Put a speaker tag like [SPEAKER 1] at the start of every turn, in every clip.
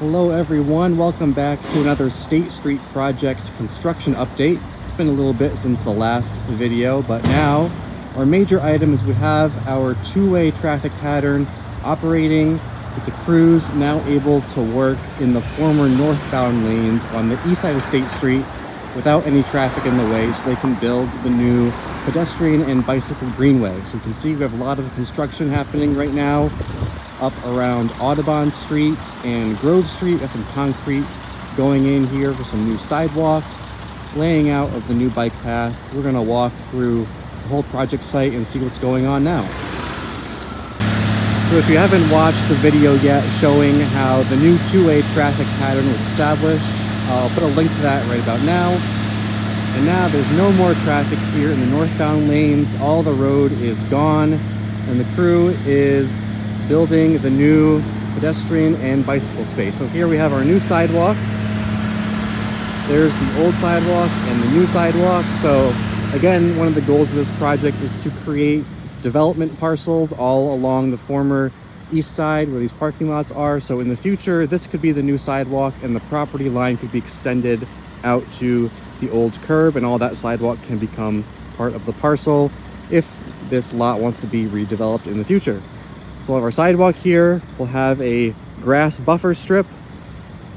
[SPEAKER 1] Hello everyone, welcome back to another State Street project construction update. It's been a little bit since the last video, but now our major item is we have our two-way traffic pattern operating with the crews now able to work in the former northbound lanes on the east side of State Street without any traffic in the way, so they can build the new pedestrian and bicycle greenway. So you can see we have a lot of construction happening right now up around Audubon Street and Grove Street. Got some concrete going in here for some new sidewalk, laying out of the new bike path. We're gonna walk through the whole project site and see what's going on now. So if you haven't watched the video yet showing how the new two-way traffic pattern was established, I'll put a link to that right about now. And now there's no more traffic here in the northbound lanes. All the road is gone, and the crew is building the new pedestrian and bicycle space. So here we have our new sidewalk. There's the old sidewalk and the new sidewalk. So again, one of the goals of this project is to create development parcels all along the former east side where these parking lots are. So in the future, this could be the new sidewalk and the property line could be extended out to the old curb, and all that sidewalk can become part of the parcel if this lot wants to be redeveloped in the future. So we'll have our sidewalk here. We'll have a grass buffer strip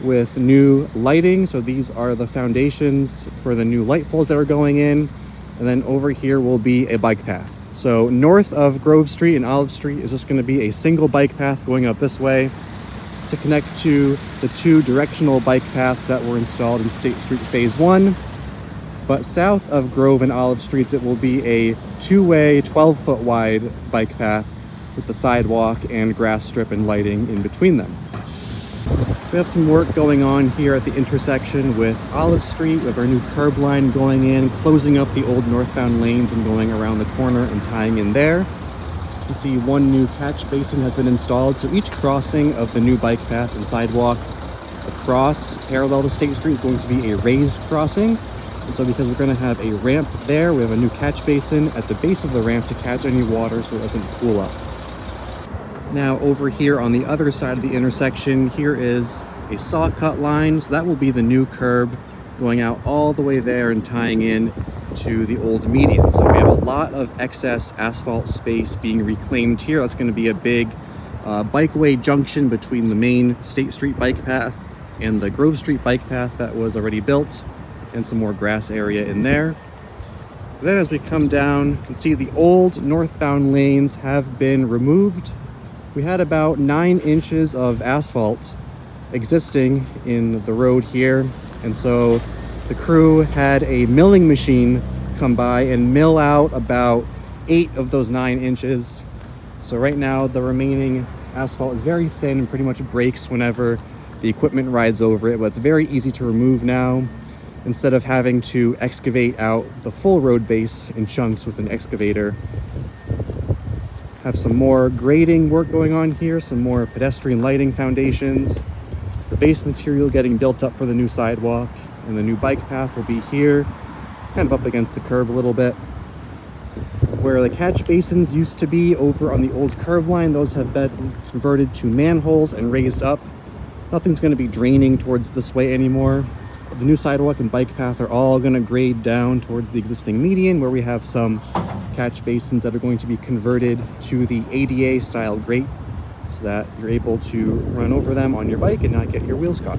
[SPEAKER 1] with new lighting. So these are the foundations for the new light poles that are going in. And then over here will be a bike path. So north of Grove Street and Olive Street is just going to be a single bike path going up this way to connect to the two directional bike paths that were installed in State Street Phase 1. But south of Grove and Olive Streets, it will be a two-way 12-foot wide bike path with the sidewalk and grass strip and lighting in between them. We have some work going on here at the intersection with Olive Street. We have our new curb line going in, closing up the old northbound lanes and going around the corner and tying in there. You can see one new catch basin has been installed, so each crossing of the new bike path and sidewalk across parallel to State Street is going to be a raised crossing. And so because we're going to have a ramp there, we have a new catch basin at the base of the ramp to catch any water so it doesn't pool up. Now over here on the other side of the intersection, here is a saw cut line. So that will be the new curb going out all the way there and tying in to the old median. So we have a lot of excess asphalt space being reclaimed here. That's going to be a big bikeway junction between the main State Street bike path and the Grove Street bike path that was already built, and some more grass area in there. Then as we come down, you can see the old northbound lanes have been removed. We had about 9 inches of asphalt existing in the road here, and so the crew had a milling machine come by and mill out about 8 of those 9 inches. So right now the remaining asphalt is very thin and pretty much breaks whenever the equipment rides over it, but it's very easy to remove now instead of having to excavate out the full road base in chunks with an excavator. Have some more grading work going on here, some more pedestrian lighting foundations, the base material getting built up for the new sidewalk, and the new bike path will be here, kind of up against the curb a little bit. Where the catch basins used to be over on the old curb line, those have been converted to manholes and raised up. Nothing's going to be draining towards this way anymore. The new sidewalk and bike path are all going to grade down towards the existing median, where we have some catch basins that are going to be converted to the ADA style grate so that you're able to run over them on your bike and not get your wheels caught.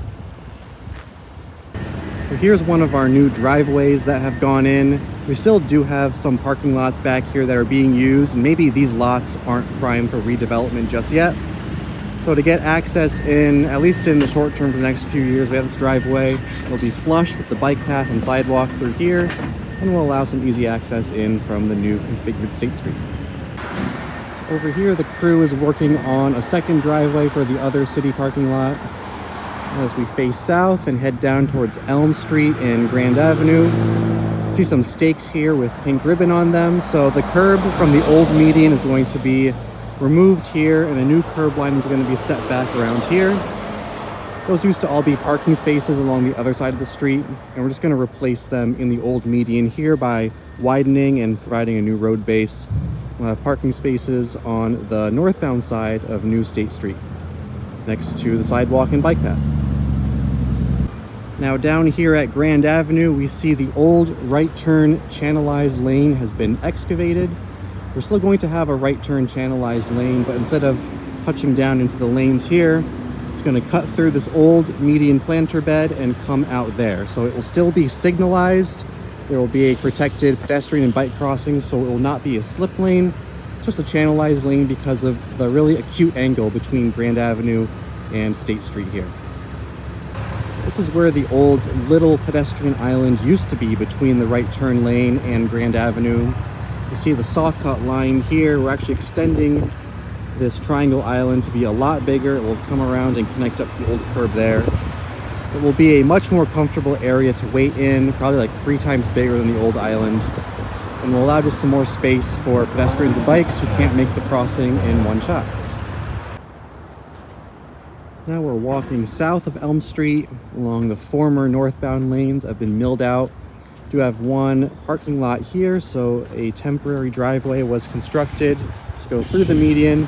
[SPEAKER 1] So here's one of our new driveways that have gone in. We still do have some parking lots back here that are being used, and maybe these lots aren't primed for redevelopment just yet. So to get access in, at least in the short term for the next few years, we have this driveway. It'll be flush with the bike path and sidewalk through here, and will allow some easy access in from the new configured State Street. Over here, the crew is working on a second driveway for the other city parking lot. As we face south and head down towards Elm Street and Grand Avenue, see some stakes here with pink ribbon on them. So the curb from the old median is going to be removed here, and a new curb line is going to be set back around here. Those used to all be parking spaces along the other side of the street, and we're just going to replace them in the old median here by widening and providing a new road base. We'll have parking spaces on the northbound side of New State Street. next to the sidewalk and bike path. Now down here at Grand Avenue, we see the old right turn channelized lane has been excavated. We're still going to have a right turn channelized lane, but instead of touching down into the lanes here, it's going to cut through this old median planter bed and come out there. So it will still be signalized. There will be a protected pedestrian and bike crossing, so it will not be a slip lane, just a channelized lane because of the really acute angle between Grand Avenue and State Street here. This is where the old little pedestrian island used to be between the right turn lane and Grand Avenue. You see the saw cut line here. We're actually extending this triangle island to be a lot bigger. It will come around and connect up the old curb there. It will be a much more comfortable area to wait in, probably like 3 times bigger than the old island, and will allow just some more space for pedestrians and bikes who can't make the crossing in one shot. Now we're walking south of Elm Street along the former northbound lanes have been milled out. Do have one parking lot here, so a temporary driveway was constructed to go through the median.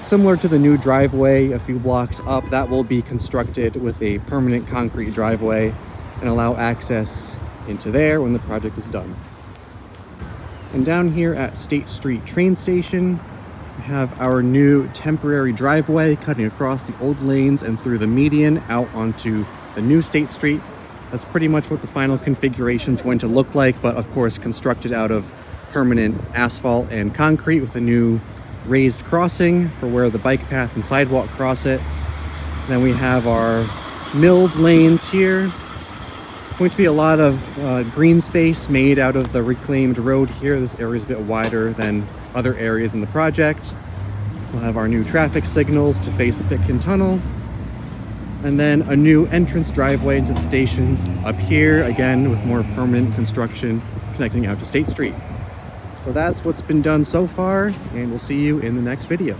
[SPEAKER 1] Similar to the new driveway a few blocks up, that will be constructed with a permanent concrete driveway and allow access into there when the project is done. And down here at State Street train station, we have our new temporary driveway cutting across the old lanes and through the median out onto the new State Street. That's pretty much what the final configuration is going to look like, but of course constructed out of permanent asphalt and concrete with a new raised crossing for where the bike path and sidewalk cross it. Then we have our milled lanes here. Going to be a lot of green space made out of the reclaimed road here. This area is a bit wider than other areas in the project. We'll have our new traffic signals to face the Pitkin Tunnel. And then a new entrance driveway into the station up here, again with more permanent construction connecting out to State Street. So that's what's been done so far, and we'll see you in the next video.